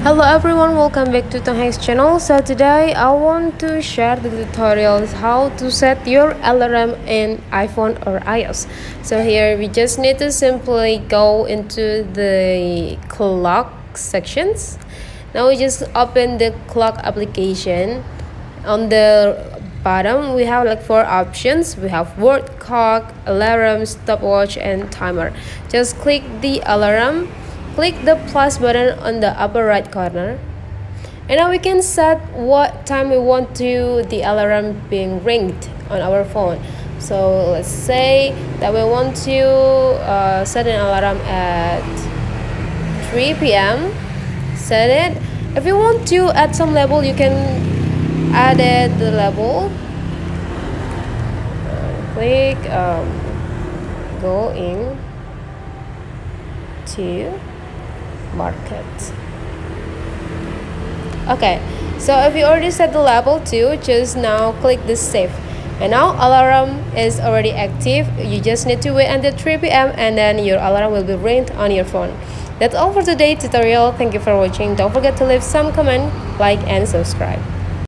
Hello everyone, welcome back to Tonghack's channel. So today I want to share the tutorials how to set your alarm in iPhone or iOS. So here we just need to simply go into the clock sections. Now we just open the clock application. On the bottom we have like 4 options. We have word clock, alarm, stopwatch and timer. Just click the alarm. Click the plus button on the upper right corner, and now we can set what time we want to the alarm being ringed on our phone. So let's say that we want to set an alarm at 3 p.m. Set it. If you want to add some level, you can add the level. Click going to market. Okay, so if you already set the level to, just now click the save, and now alarm is already active. You just need to wait until 3 p.m. and then your alarm will be ringed on your phone. That's all for today's tutorial. Thank you for watching. Don't forget to leave some comment, like and subscribe.